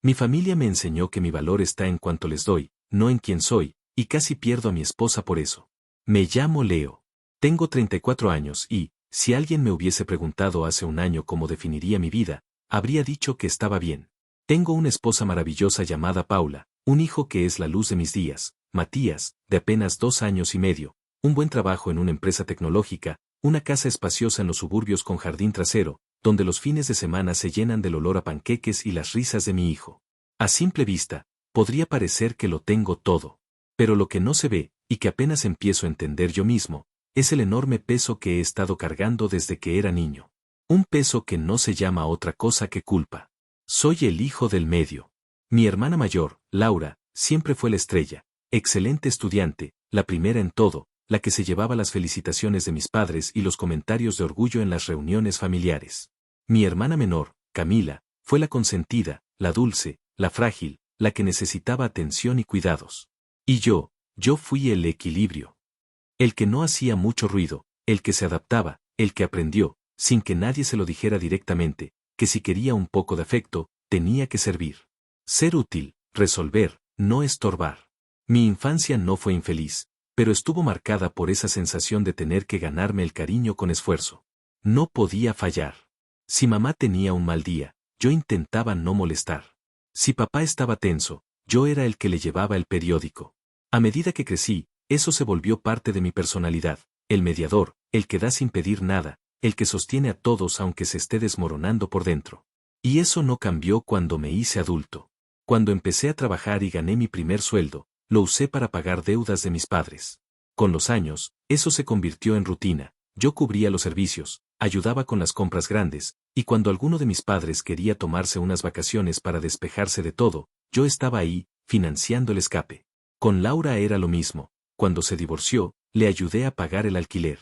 Mi familia me enseñó que mi valor está en cuanto les doy, no en quién soy, y casi pierdo a mi esposa por eso. Me llamo Leo. Tengo 34 años y, si alguien me hubiese preguntado hace un año cómo definiría mi vida, habría dicho que estaba bien. Tengo una esposa maravillosa llamada Paula, un hijo que es la luz de mis días, Matías, de apenas 2 años y medio, un buen trabajo en una empresa tecnológica, una casa espaciosa en los suburbios con jardín trasero, donde los fines de semana se llenan del olor a panqueques y las risas de mi hijo. A simple vista, podría parecer que lo tengo todo. Pero lo que no se ve, y que apenas empiezo a entender yo mismo, es el enorme peso que he estado cargando desde que era niño. Un peso que no se llama otra cosa que culpa. Soy el hijo del medio. Mi hermana mayor, Laura, siempre fue la estrella, excelente estudiante, la primera en todo, la que se llevaba las felicitaciones de mis padres y los comentarios de orgullo en las reuniones familiares. Mi hermana menor, Camila, fue la consentida, la dulce, la frágil, la que necesitaba atención y cuidados. Y yo fui el equilibrio. El que no hacía mucho ruido, el que se adaptaba, el que aprendió, sin que nadie se lo dijera directamente, que si quería un poco de afecto, tenía que servir. Ser útil, resolver, no estorbar. Mi infancia no fue infeliz, pero estuvo marcada por esa sensación de tener que ganarme el cariño con esfuerzo. No podía fallar. Si mamá tenía un mal día, yo intentaba no molestar. Si papá estaba tenso, yo era el que le llevaba el periódico. A medida que crecí, eso se volvió parte de mi personalidad, el mediador, el que da sin pedir nada, el que sostiene a todos aunque se esté desmoronando por dentro. Y eso no cambió cuando me hice adulto. Cuando empecé a trabajar y gané mi primer sueldo, lo usé para pagar deudas de mis padres. Con los años, eso se convirtió en rutina. Yo cubría los servicios, ayudaba con las compras grandes, y cuando alguno de mis padres quería tomarse unas vacaciones para despejarse de todo, yo estaba ahí, financiando el escape. Con Laura era lo mismo. Cuando se divorció, le ayudé a pagar el alquiler.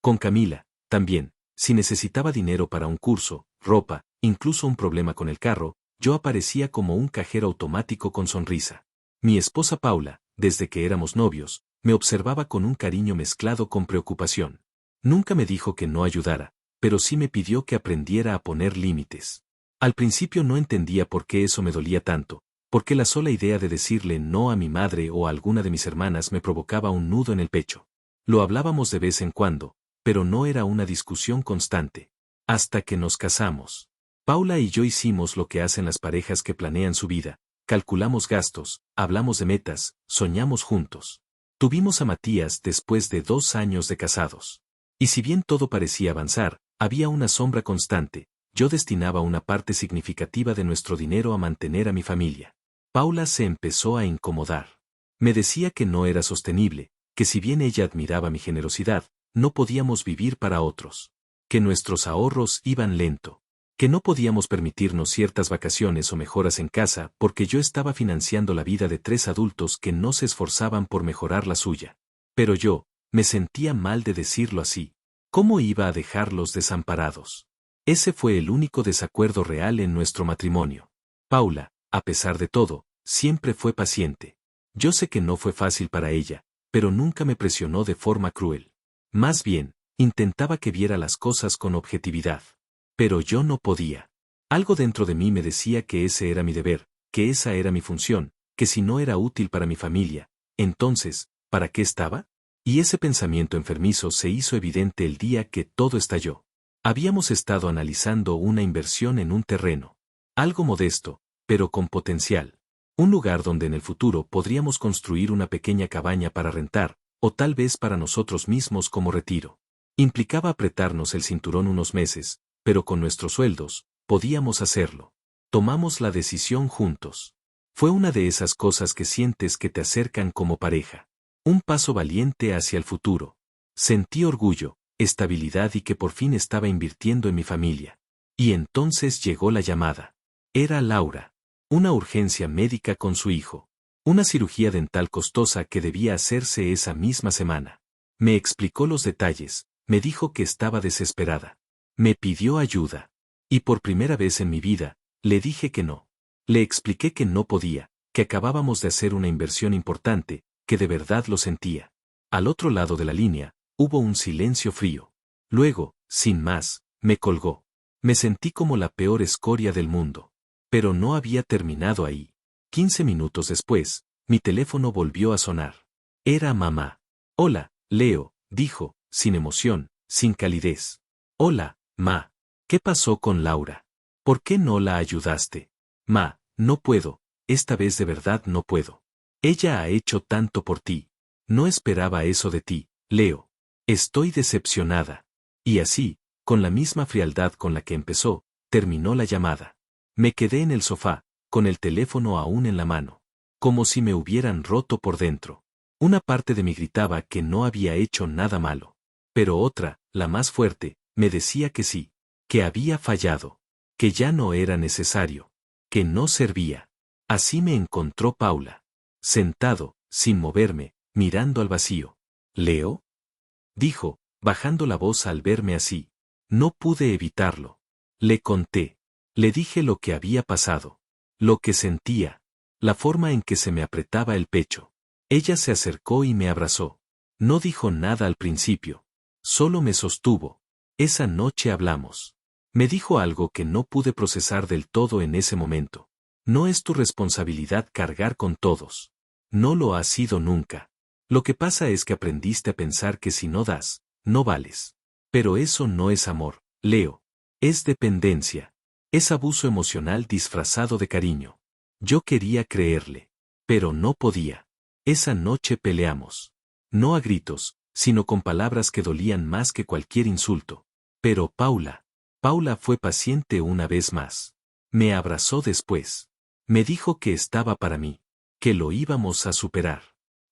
Con Camila, también, si necesitaba dinero para un curso, ropa, incluso un problema con el carro, yo aparecía como un cajero automático con sonrisa. Mi esposa Paula, desde que éramos novios, me observaba con un cariño mezclado con preocupación. Nunca me dijo que no ayudara, pero sí me pidió que aprendiera a poner límites. Al principio no entendía por qué eso me dolía tanto, porque la sola idea de decirle no a mi madre o a alguna de mis hermanas me provocaba un nudo en el pecho. Lo hablábamos de vez en cuando, pero no era una discusión constante. Hasta que nos casamos. Paula y yo hicimos lo que hacen las parejas que planean su vida, calculamos gastos, hablamos de metas, soñamos juntos. Tuvimos a Matías después de 2 años de casados. Y si bien todo parecía avanzar, había una sombra constante. Yo destinaba una parte significativa de nuestro dinero a mantener a mi familia. Paula se empezó a incomodar. Me decía que no era sostenible, que si bien ella admiraba mi generosidad, no podíamos vivir para otros. Que nuestros ahorros iban lento. Que no podíamos permitirnos ciertas vacaciones o mejoras en casa porque yo estaba financiando la vida de 3 adultos que no se esforzaban por mejorar la suya. Pero yo, me sentía mal de decirlo así. ¿Cómo iba a dejarlos desamparados? Ese fue el único desacuerdo real en nuestro matrimonio. Paula, a pesar de todo, siempre fue paciente. Yo sé que no fue fácil para ella, pero nunca me presionó de forma cruel. Más bien, intentaba que viera las cosas con objetividad. Pero yo no podía. Algo dentro de mí me decía que ese era mi deber, que esa era mi función, que si no era útil para mi familia, entonces, ¿para qué estaba? Y ese pensamiento enfermizo se hizo evidente el día que todo estalló. Habíamos estado analizando una inversión en un terreno. Algo modesto, pero con potencial. Un lugar donde en el futuro podríamos construir una pequeña cabaña para rentar, o tal vez para nosotros mismos como retiro. Implicaba apretarnos el cinturón unos meses, pero con nuestros sueldos, podíamos hacerlo. Tomamos la decisión juntos. Fue una de esas cosas que sientes que te acercan como pareja. Un paso valiente hacia el futuro. Sentí orgullo, estabilidad y que por fin estaba invirtiendo en mi familia. Y entonces llegó la llamada. Era Laura. Una urgencia médica con su hijo. Una cirugía dental costosa que debía hacerse esa misma semana. Me explicó los detalles, me dijo que estaba desesperada. Me pidió ayuda. Y por primera vez en mi vida, le dije que no. Le expliqué que no podía, que acabábamos de hacer una inversión importante, que de verdad lo sentía. Al otro lado de la línea, hubo un silencio frío. Luego, sin más, me colgó. Me sentí como la peor escoria del mundo. Pero no había terminado ahí. 15 minutos después, mi teléfono volvió a sonar. Era mamá. Hola, Leo, dijo, sin emoción, sin calidez. Hola, ma. ¿Qué pasó con Laura? ¿Por qué no la ayudaste? Ma, no puedo, esta vez de verdad no puedo. Ella ha hecho tanto por ti. No esperaba eso de ti, Leo. Estoy decepcionada. Y así, con la misma frialdad con la que empezó, terminó la llamada. Me quedé en el sofá, con el teléfono aún en la mano. Como si me hubieran roto por dentro. Una parte de mí gritaba que no había hecho nada malo. Pero otra, la más fuerte, me decía que sí. Que había fallado. Que ya no era necesario. Que no servía. Así me encontró Paula. Sentado, sin moverme, mirando al vacío. ¿Leo? Dijo, bajando la voz al verme así. No pude evitarlo. Le conté. Le dije lo que había pasado. Lo que sentía. La forma en que se me apretaba el pecho. Ella se acercó y me abrazó. No dijo nada al principio. Solo me sostuvo. Esa noche hablamos. Me dijo algo que no pude procesar del todo en ese momento. No es tu responsabilidad cargar con todos. No lo ha sido nunca. Lo que pasa es que aprendiste a pensar que si no das, no vales. Pero eso no es amor, Leo. Es dependencia. Es abuso emocional disfrazado de cariño. Yo quería creerle. Pero no podía. Esa noche peleamos. No a gritos, sino con palabras que dolían más que cualquier insulto. Pero Paula fue paciente una vez más. Me abrazó después. Me dijo que estaba para mí. Que lo íbamos a superar.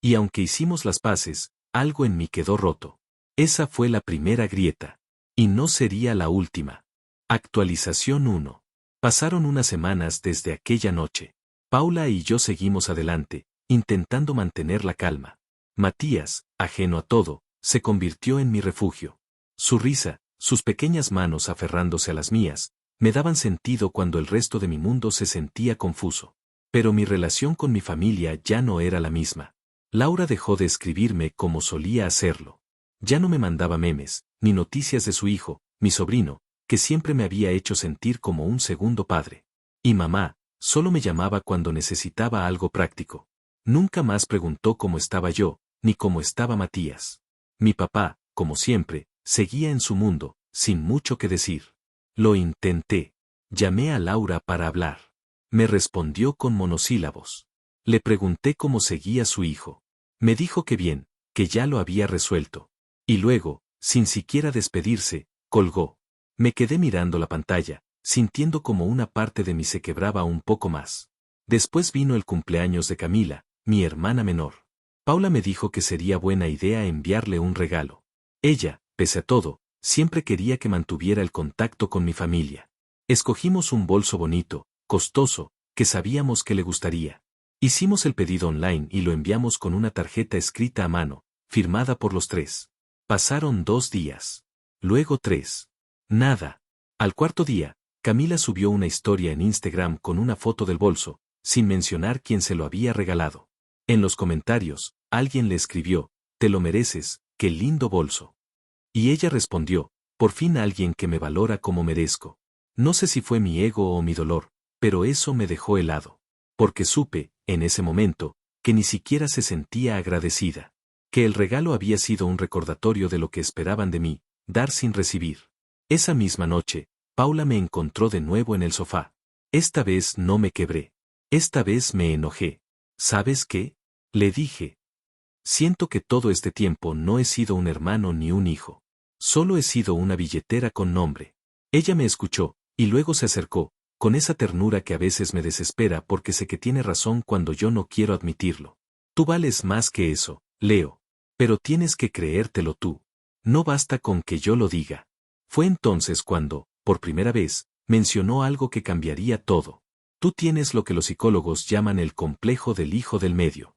Y aunque hicimos las paces, algo en mí quedó roto. Esa fue la primera grieta. Y no sería la última. Actualización 1. Pasaron unas semanas desde aquella noche. Paula y yo seguimos adelante, intentando mantener la calma. Matías, ajeno a todo, se convirtió en mi refugio. Su risa, sus pequeñas manos aferrándose a las mías, me daban sentido cuando el resto de mi mundo se sentía confuso. Pero mi relación con mi familia ya no era la misma. Laura dejó de escribirme como solía hacerlo. Ya no me mandaba memes, ni noticias de su hijo, mi sobrino, que siempre me había hecho sentir como un segundo padre. Y mamá, solo me llamaba cuando necesitaba algo práctico. Nunca más preguntó cómo estaba yo, ni cómo estaba Matías. Mi papá, como siempre, seguía en su mundo, sin mucho que decir. Lo intenté. Llamé a Laura para hablar. Me respondió con monosílabos. Le pregunté cómo seguía su hijo. Me dijo que bien, que ya lo había resuelto. Y luego, sin siquiera despedirse, colgó. Me quedé mirando la pantalla, sintiendo como una parte de mí se quebraba un poco más. Después vino el cumpleaños de Camila, mi hermana menor. Paula me dijo que sería buena idea enviarle un regalo. Ella, pese a todo, siempre quería que mantuviera el contacto con mi familia. Escogimos un bolso bonito, costoso, que sabíamos que le gustaría. Hicimos el pedido online y lo enviamos con una tarjeta escrita a mano, firmada por los tres. Pasaron 2 días. Luego 3. Nada. Al cuarto día, Camila subió una historia en Instagram con una foto del bolso, sin mencionar quién se lo había regalado. En los comentarios, alguien le escribió, «Te lo mereces, qué lindo bolso». Y ella respondió, «Por fin alguien que me valora como merezco». No sé si fue mi ego o mi dolor, pero eso me dejó helado. Porque supe, en ese momento, que ni siquiera se sentía agradecida. Que el regalo había sido un recordatorio de lo que esperaban de mí, dar sin recibir. Esa misma noche, Paula me encontró de nuevo en el sofá. Esta vez no me quebré. Esta vez me enojé. ¿Sabes qué? Le dije. Siento que todo este tiempo no he sido un hermano ni un hijo. Solo he sido una billetera con nombre. Ella me escuchó, y luego se acercó, con esa ternura que a veces me desespera porque sé que tiene razón cuando yo no quiero admitirlo. Tú vales más que eso, Leo. Pero tienes que creértelo tú. No basta con que yo lo diga. Fue entonces cuando, por primera vez, mencionó algo que cambiaría todo. Tú tienes lo que los psicólogos llaman el complejo del hijo del medio.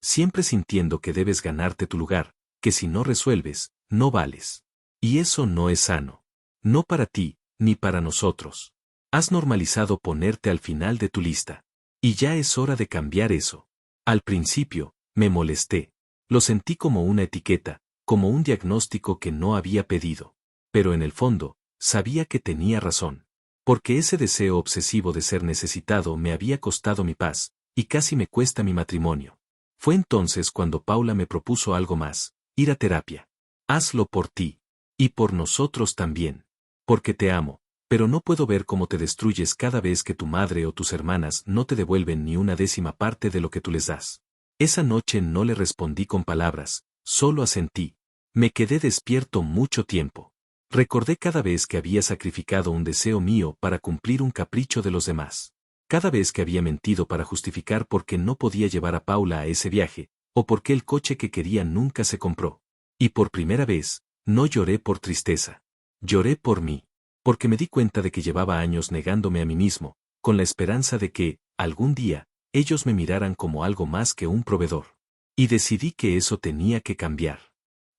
Siempre sintiendo que debes ganarte tu lugar, que si no resuelves, no vales. Y eso no es sano. No para ti, ni para nosotros. Has normalizado ponerte al final de tu lista. Y ya es hora de cambiar eso. Al principio, me molesté. Lo sentí como una etiqueta, como un diagnóstico que no había pedido. Pero en el fondo, sabía que tenía razón. Porque ese deseo obsesivo de ser necesitado me había costado mi paz, y casi me cuesta mi matrimonio. Fue entonces cuando Paula me propuso algo más, ir a terapia. Hazlo por ti. Y por nosotros también. Porque te amo, pero no puedo ver cómo te destruyes cada vez que tu madre o tus hermanas no te devuelven ni una décima parte de lo que tú les das. Esa noche no le respondí con palabras, solo asentí. Me quedé despierto mucho tiempo. Recordé cada vez que había sacrificado un deseo mío para cumplir un capricho de los demás. Cada vez que había mentido para justificar por qué no podía llevar a Paula a ese viaje, o por qué el coche que quería nunca se compró. Y por primera vez, no lloré por tristeza. Lloré por mí. Porque me di cuenta de que llevaba años negándome a mí mismo, con la esperanza de que, algún día, ellos me miraran como algo más que un proveedor. Y decidí que eso tenía que cambiar.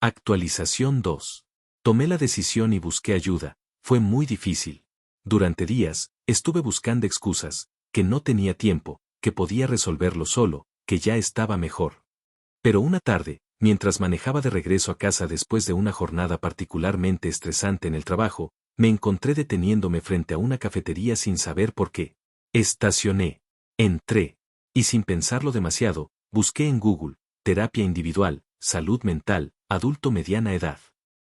Actualización 2. Tomé la decisión y busqué ayuda. Fue muy difícil. Durante días, estuve buscando excusas, que no tenía tiempo, que podía resolverlo solo, que ya estaba mejor. Pero una tarde, mientras manejaba de regreso a casa después de una jornada particularmente estresante en el trabajo, me encontré deteniéndome frente a una cafetería sin saber por qué. Estacioné. Entré. Y sin pensarlo demasiado, busqué en Google, terapia individual, salud mental, adulto mediana edad.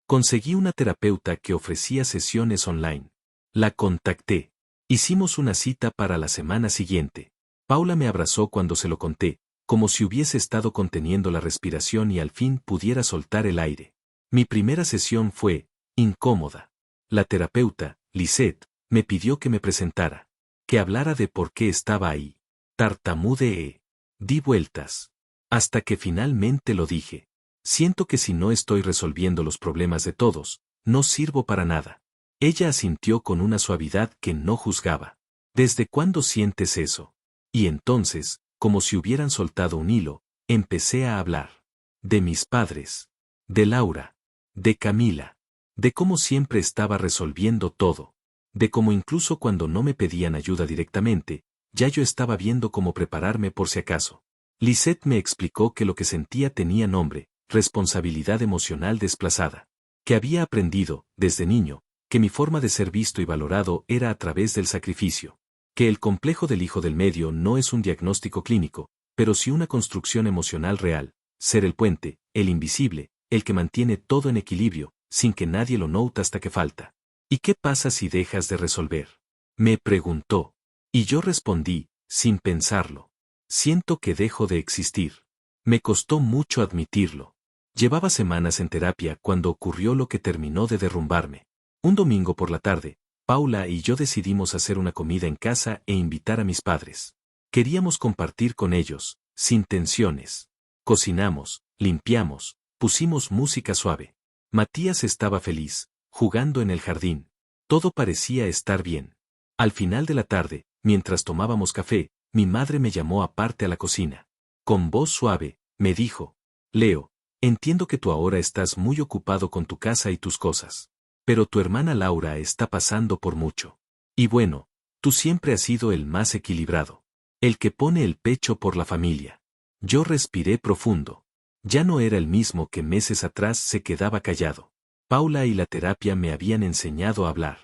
Conseguí una terapeuta que ofrecía sesiones online. La contacté. Hicimos una cita para la semana siguiente. Paula me abrazó cuando se lo conté, como si hubiese estado conteniendo la respiración y al fin pudiera soltar el aire. Mi primera sesión fue incómoda. La terapeuta, Lisette, me pidió que me presentara, que hablara de por qué estaba ahí. Tartamudeé. Di vueltas. Hasta que finalmente lo dije. Siento que si no estoy resolviendo los problemas de todos, no sirvo para nada. Ella asintió con una suavidad que no juzgaba. ¿Desde cuándo sientes eso? Y entonces, como si hubieran soltado un hilo, empecé a hablar. De mis padres. De Laura. De Camila. De cómo siempre estaba resolviendo todo. De cómo incluso cuando no me pedían ayuda directamente, ya yo estaba viendo cómo prepararme por si acaso. Lisette me explicó que lo que sentía tenía nombre, responsabilidad emocional desplazada. Que había aprendido, desde niño, que mi forma de ser visto y valorado era a través del sacrificio. Que el complejo del hijo del medio no es un diagnóstico clínico, pero sí una construcción emocional real, ser el puente, el invisible, el que mantiene todo en equilibrio, sin que nadie lo note hasta que falta. ¿Y qué pasa si dejas de resolver? Me preguntó. Y yo respondí, sin pensarlo. Siento que dejo de existir. Me costó mucho admitirlo. Llevaba semanas en terapia cuando ocurrió lo que terminó de derrumbarme. Un domingo por la tarde, Paula y yo decidimos hacer una comida en casa e invitar a mis padres. Queríamos compartir con ellos, sin tensiones. Cocinamos, limpiamos, pusimos música suave. Matías estaba feliz, jugando en el jardín. Todo parecía estar bien. Al final de la tarde, mientras tomábamos café, mi madre me llamó aparte a la cocina. Con voz suave, me dijo, Leo, entiendo que tú ahora estás muy ocupado con tu casa y tus cosas. Pero tu hermana Laura está pasando por mucho. Y bueno, tú siempre has sido el más equilibrado. El que pone el pecho por la familia. Yo respiré profundo. Ya no era el mismo que meses atrás se quedaba callado. Paula y la terapia me habían enseñado a hablar.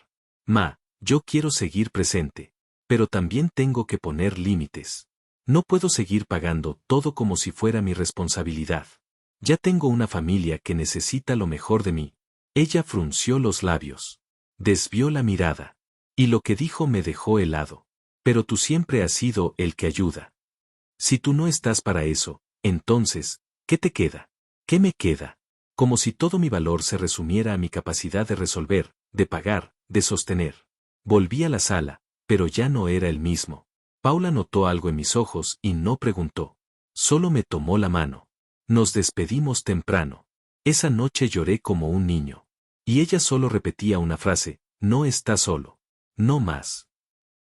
Ma, yo quiero seguir presente. Pero también tengo que poner límites. No puedo seguir pagando todo como si fuera mi responsabilidad. Ya tengo una familia que necesita lo mejor de mí. Ella frunció los labios. Desvió la mirada. Y lo que dijo me dejó helado. Pero tú siempre has sido el que ayuda. Si tú no estás para eso, entonces, ¿qué te queda? ¿Qué me queda? Como si todo mi valor se resumiera a mi capacidad de resolver, de pagar, de sostener. Volví a la sala, pero ya no era el mismo. Paula notó algo en mis ojos y no preguntó. Solo me tomó la mano. Nos despedimos temprano. Esa noche lloré como un niño. Y ella solo repetía una frase, no estás solo. No más.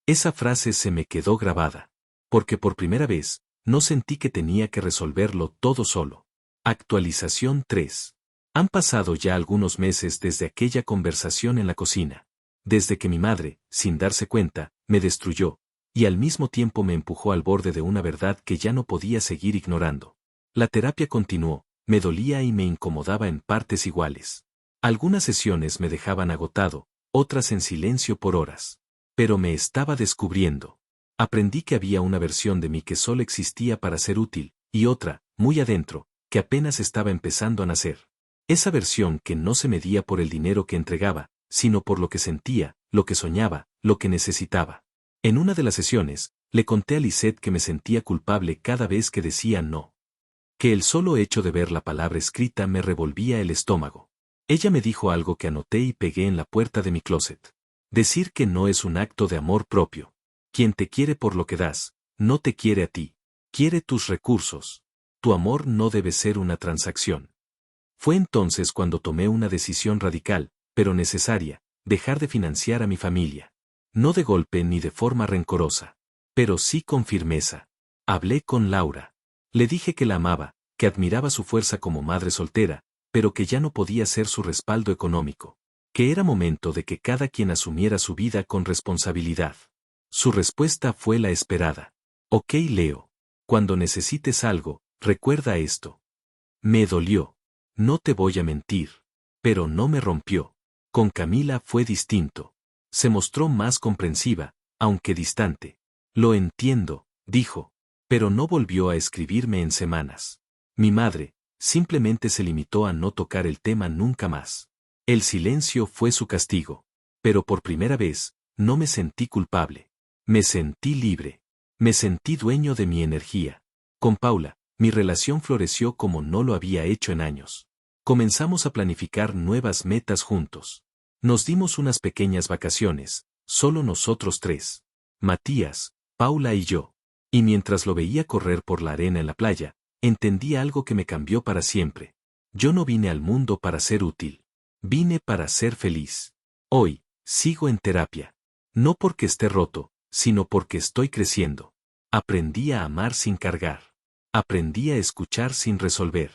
Esa frase se me quedó grabada. Porque por primera vez, no sentí que tenía que resolverlo todo solo. Actualización 3. Han pasado ya algunos meses desde aquella conversación en la cocina. Desde que mi madre, sin darse cuenta, me destruyó, y al mismo tiempo me empujó al borde de una verdad que ya no podía seguir ignorando. La terapia continuó, me dolía y me incomodaba en partes iguales. Algunas sesiones me dejaban agotado, otras en silencio por horas. Pero me estaba descubriendo. Aprendí que había una versión de mí que solo existía para ser útil, y otra, muy adentro, que apenas estaba empezando a nacer. Esa versión que no se medía por el dinero que entregaba, sino por lo que sentía, lo que soñaba, lo que necesitaba. En una de las sesiones, le conté a Lisette que me sentía culpable cada vez que decía no. Que el solo hecho de ver la palabra escrita me revolvía el estómago. Ella me dijo algo que anoté y pegué en la puerta de mi closet. Decir que no es un acto de amor propio. Quien te quiere por lo que das, no te quiere a ti. Quiere tus recursos. Tu amor no debe ser una transacción. Fue entonces cuando tomé una decisión radical, pero necesaria, dejar de financiar a mi familia. No de golpe ni de forma rencorosa, pero sí con firmeza. Hablé con Laura. Le dije que la amaba, que admiraba su fuerza como madre soltera, pero que ya no podía ser su respaldo económico. Que era momento de que cada quien asumiera su vida con responsabilidad. Su respuesta fue la esperada. Ok, Leo. Cuando necesites algo, recuerda esto. Me dolió. No te voy a mentir. Pero no me rompió. Con Camila fue distinto. Se mostró más comprensiva, aunque distante. Lo entiendo, dijo. Pero no volvió a escribirme en semanas. Mi madre, simplemente se limitó a no tocar el tema nunca más. El silencio fue su castigo. Pero por primera vez, no me sentí culpable. Me sentí libre. Me sentí dueño de mi energía. Con Paula, mi relación floreció como no lo había hecho en años. Comenzamos a planificar nuevas metas juntos. Nos dimos unas pequeñas vacaciones, solo nosotros tres. Matías, Paula y yo. Y mientras lo veía correr por la arena en la playa, entendí algo que me cambió para siempre. Yo no vine al mundo para ser útil. Vine para ser feliz. Hoy, sigo en terapia. No porque esté roto, sino porque estoy creciendo. Aprendí a amar sin cargar. Aprendí a escuchar sin resolver.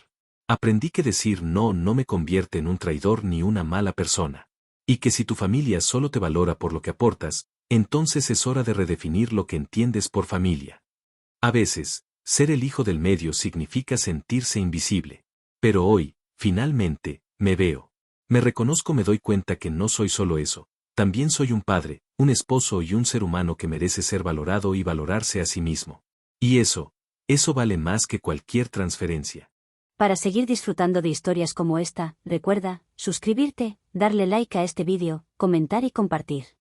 Aprendí que decir no me convierte en un traidor ni una mala persona. Y que si tu familia solo te valora por lo que aportas, entonces es hora de redefinir lo que entiendes por familia. A veces, ser el hijo del medio significa sentirse invisible. Pero hoy, finalmente, me veo. Me reconozco, me doy cuenta que no soy solo eso. También soy un padre, un esposo y un ser humano que merece ser valorado y valorarse a sí mismo. Y eso vale más que cualquier transferencia. Para seguir disfrutando de historias como esta, recuerda suscribirte, darle like a este vídeo, comentar y compartir.